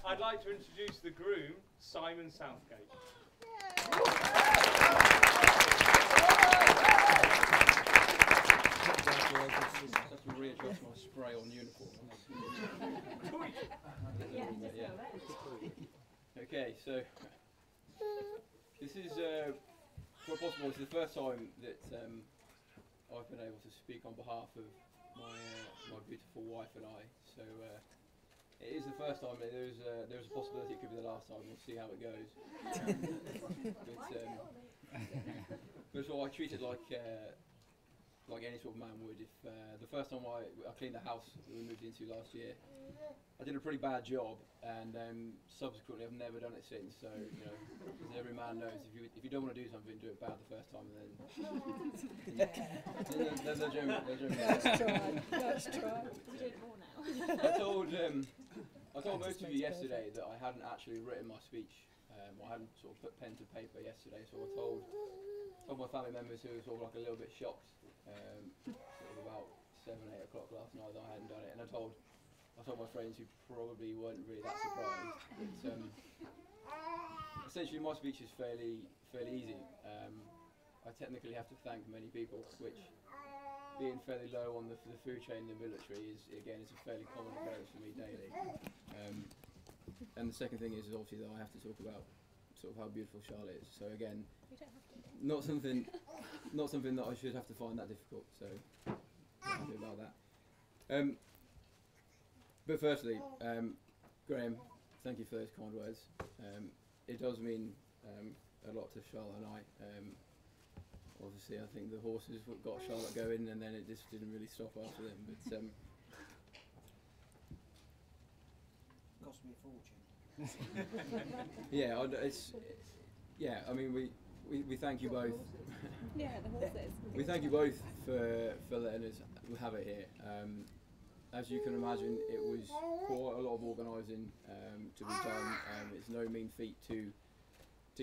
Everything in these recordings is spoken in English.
I'd like to introduce the groom, Simon Southgate. Have to readjust my spray on uniform. Okay, so this is quite possible. It's the first time that I've been able to speak on behalf of my beautiful wife and I. So it is the first time. There's a possibility it could be the last time. We'll see how it goes. First of all, I treat it like any sort of man would. If the first time I cleaned the house that we moved into last year, I did a pretty bad job, and subsequently I've never done it since. So you know, as every man knows, if you don't want to do something, do it bad the first time, and then they'll generally. Let's try. We're doing it more now. I told most of you yesterday that I hadn't actually written my speech. I hadn't sort of put pen to paper yesterday, so I told my family members who were sort of like a little bit shocked, sort of about 7, 8 o'clock last night that I hadn't done it, and I told my friends who probably weren't really that surprised. But, essentially, my speech is fairly easy. I technically have to thank many people, which, being fairly low on the food chain in the military, is a fairly common occurrence for me daily. And the second thing is obviously that I have to talk about sort of how beautiful Charlotte is. So again, not something that I should have to find that difficult. So I'm happy about that. But firstly, Graham, thank you for those kind words. It does mean a lot to Charlotte and I. Obviously, I think the horses got Charlotte going, and then it just didn't really stop after them. But cost me a fortune. yeah. I mean, we thank you both. Yeah, the horses. We thank you both for letting us have it here. As you can imagine, it was quite a lot of organising to be done. It's no mean feat to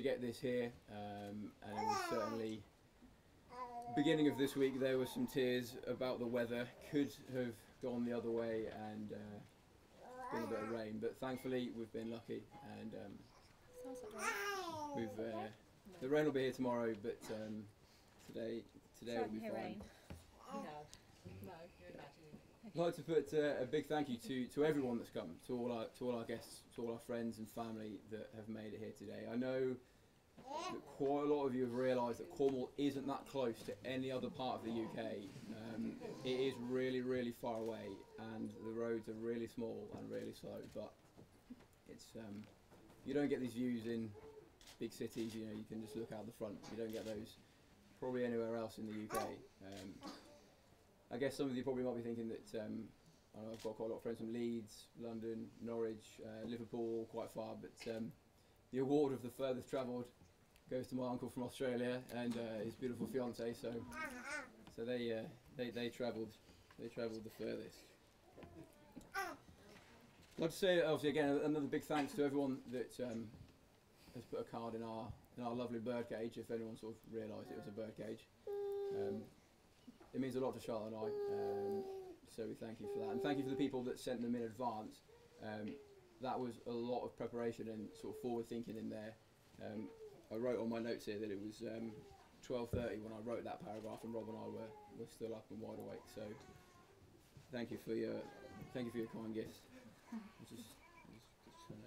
get this here, and it was certainly. Beginning of this week, there were some tears about the weather. Could have gone the other way and been a bit of rain, but thankfully we've been lucky, and the rain will be here tomorrow, but today will be fine. No, I'd like to put a big thank you to everyone that's come, to all our guests, to all our friends and family that have made it here today. I know that quite a lot of you have realised that Cornwall isn't that close to any other part of the UK. It is really far away, and the roads are really small and really slow, but it's you don't get these views in big cities. You know, you can just look out the front. You don't get those probably anywhere else in the UK. I guess some of you probably might be thinking that I've got quite a lot of friends from Leeds, London, Norwich, Liverpool, quite far, but the award of the furthest travelled goes to my uncle from Australia and his beautiful fiancée. So they travelled the furthest. I'd like to say, obviously, again, another big thanks to everyone that has put a card in our lovely birdcage. If anyone sort of realised it was a birdcage, it means a lot to Charlotte and I. So we thank you for that, and thank you for the people that sent them in advance. That was a lot of preparation and sort of forward thinking in there. I wrote on my notes here that it was 12:30 when I wrote that paragraph, and Rob and I were still up and wide awake. So thank you for your kind gifts. Just turn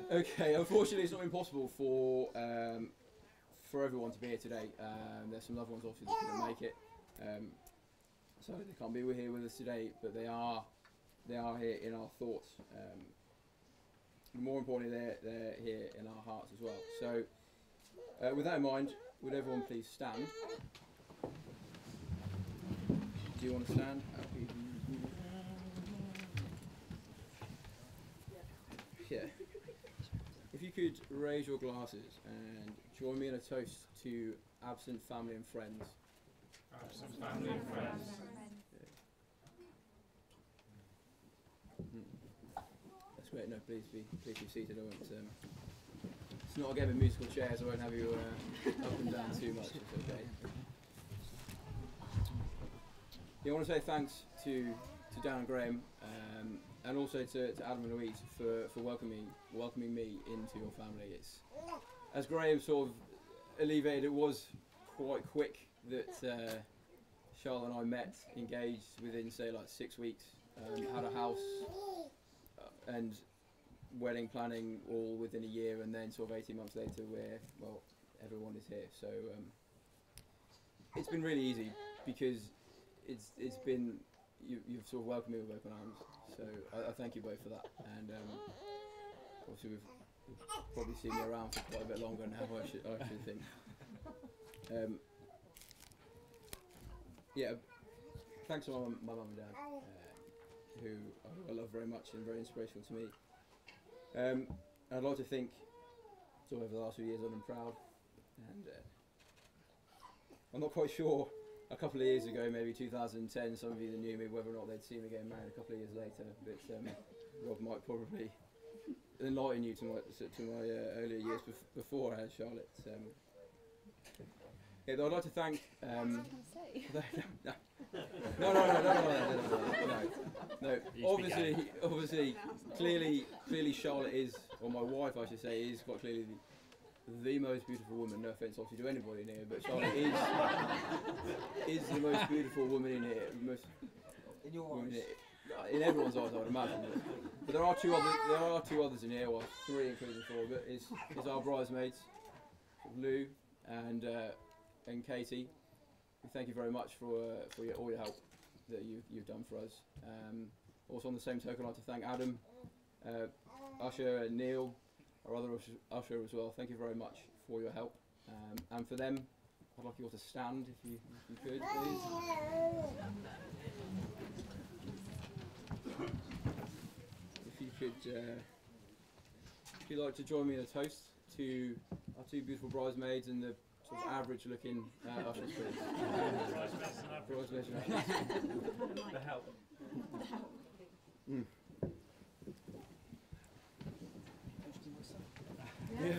over. Okay, unfortunately, it's not been possible for everyone to be here today. There's some loved ones obviously that couldn't make it, so they can't be here with us today. But they are here in our thoughts. More importantly, they're here in our hearts as well. So, with that in mind, would everyone please stand? Do you want to stand? Yeah. If you could raise your glasses and join me in a toast to absent family and friends. Absent family and friends. That's great. No, please be seated. I won't. It's not a game of musical chairs. I won't have you up and down too much. It's okay. Yeah, I want to say thanks to Dan and Graham, and also to Adam and Louise for welcoming me into your family. It's, as Graham sort of alleviated, it was quite quick that Charlotte and I met, engaged within say like 6 weeks, had a house and wedding planning all within a year, and then sort of 18 months later well, everyone is here. So it's been really easy because it's been you've sort of welcomed me with open arms. So I thank you both for that. And obviously we've probably seen me around for quite a bit longer now. I should think. Yeah, thanks to my mum and dad, who I love very much and very inspirational to me. I'd like to think, sort of over the last few years, I've been proud, and I'm not quite sure. A couple of years ago, maybe 2010, some of you that knew me, whether or not they'd see me getting married a couple of years later. But Rob might probably enlighten you to my earlier years before I had Charlotte. Yeah, I'd like to thank. No. Obviously, clearly, Charlotte is, or my wife, I should say, is quite clearly the most beautiful woman. No offence, obviously, to anybody in here, but Charlotte is the most beautiful woman in here. In your eyes. In everyone's eyes, I would imagine. But there are two others in here, well, three including four. But is our bridesmaids, Lou and Katie. We thank you very much for all your help that you've done for us. Also, on the same token, I'd like to thank Adam, Usher, and Neil, our other usher as well. Thank you very much for your help. And for them, I'd like you all to stand if you could, please. If you'd like to join me in a toast to our two beautiful bridesmaids and the sort of average-looking ushers, please. Bridesmaids and ushers. The help. Mm. Yeah.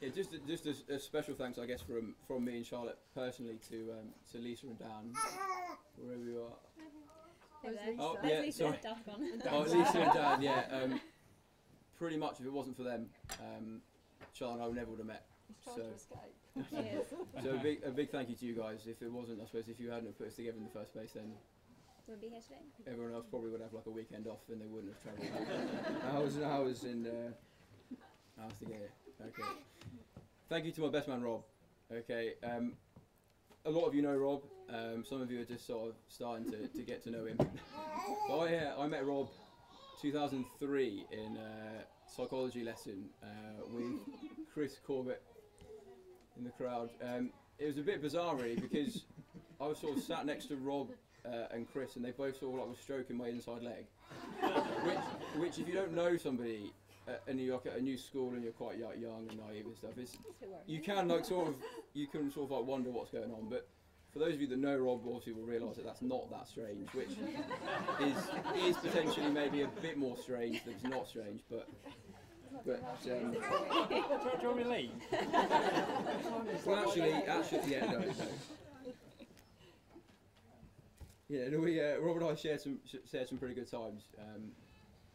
Yeah, just a special thanks, I guess, from me and Charlotte personally to Lisa and Dan, wherever you are. Oh yeah, sorry. Oh, Lisa and Dan, yeah. Pretty much, if it wasn't for them, Charlotte and I never would have met. So a big thank you to you guys. If it wasn't, I suppose, if you hadn't put us together in the first place, then we'll be here today. Everyone else probably would have like a weekend off, and they wouldn't have travelled hours to get here. Okay. Thank you to my best man Rob. Okay. A lot of you know Rob. Some of you are just sort of starting to get to know him. But I met Rob 2003 in a psychology lesson with Chris Corbett in the crowd. It was a bit bizarre really, because I was sort of sat next to Rob and Chris, and they both sort of like were stroking my inside leg. which if you don't know somebody and you're at a new school and you're quite young and naive and stuff, you can sort of like wonder what's going on. But for those of you that know Rob, obviously will realise that that's not that strange, which is potentially maybe a bit more strange than it's not strange, but do you want me to leave? Well, actually, yeah, no. Yeah, no, Rob and I shared some pretty good times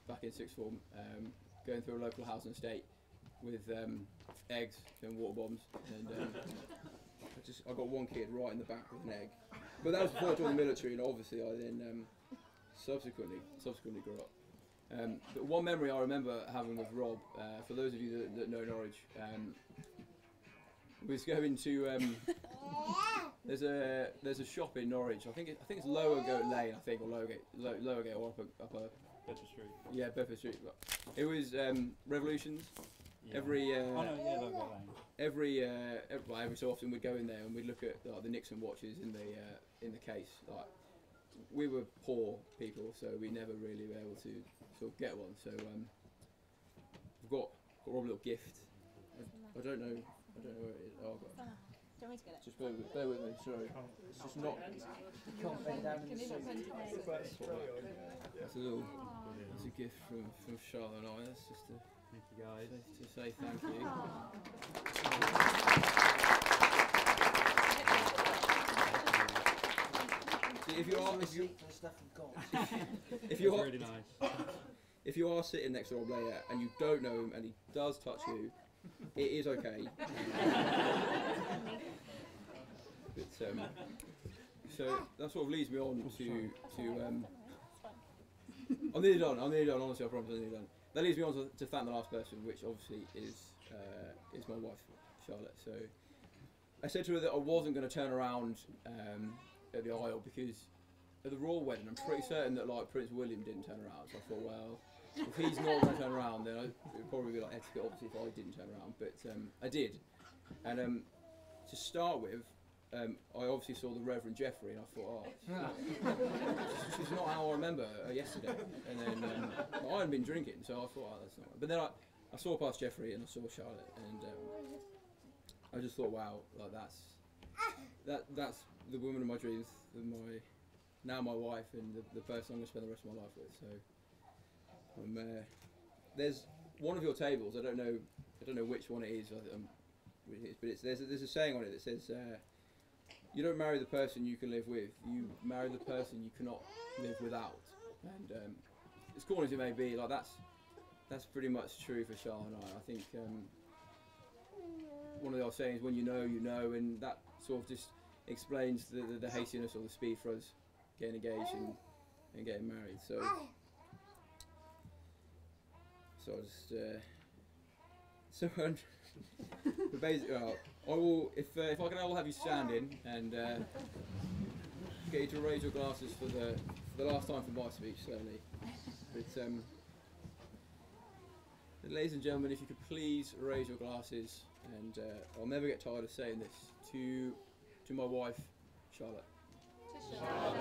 back in sixth form, going through a local housing estate with eggs and water bombs, and I got one kid right in the back with an egg. But that was before I joined the military, and obviously I then subsequently grew up. But one memory I remember having with Rob, for those of you that know Norwich, was going to there's a shop in Norwich. I think it's Lower Goat Lane, or Lower Gate, or upper Bedford Street. Yeah, Bedford Street. It was Revolutions. Yeah. Every Lower Gate Lane. Every so often we'd go in there and we'd look at the Nixon watches in the case. Like, we were poor people, so we never really were able to sort of get one. So we've got Rob a little gift. I don't know where it is. Oh, I've got it. Do you want me to get it? Just bear with me, sorry. It's just not. You can't bend down in the seat. That's a gift from Charlotte and I. That's just Thank you guys. to say thank you. if you are, For the stuff we've got. if you are, really nice. if you are sitting next to Rob Layer and you don't know him and he does touch you, it is okay. But, so that sort of leads me on to I'm nearly done. Honestly, I promise I'm nearly done. That leads me on to thank the last person, which obviously is my wife, Charlotte. So I said to her that I wasn't going to turn around at the aisle because at the royal wedding, I'm pretty certain that like Prince William didn't turn around. So I thought, well, if he's not going to turn around, then it would probably be like etiquette, obviously, if I didn't turn around. But I did, and to start with. I obviously saw the Reverend Jeffrey and I thought, she's not how I remember her yesterday. And then I hadn't been drinking, so I thought, that's not right. But then I saw past Jeffrey and I saw Charlotte, and I just thought, wow, like that's the woman of my dreams, my wife, and the person I'm going to spend the rest of my life with. So there's one of your tables. I don't know which one it is. But there's a saying on it that says. You don't marry the person you can live with, you marry the person you cannot live without. And as corny as it may be, like that's pretty much true for Charlotte and I. I think one of the old sayings, when you know, and that sort of just explains the hastiness or the speed for us getting engaged and getting married. So but basically, I will, if I can, I will have you standing and get you to raise your glasses for the last time for my speech, slowly. But ladies and gentlemen, if you could please raise your glasses, and I'll never get tired of saying this to my wife, Charlotte. To Charlotte.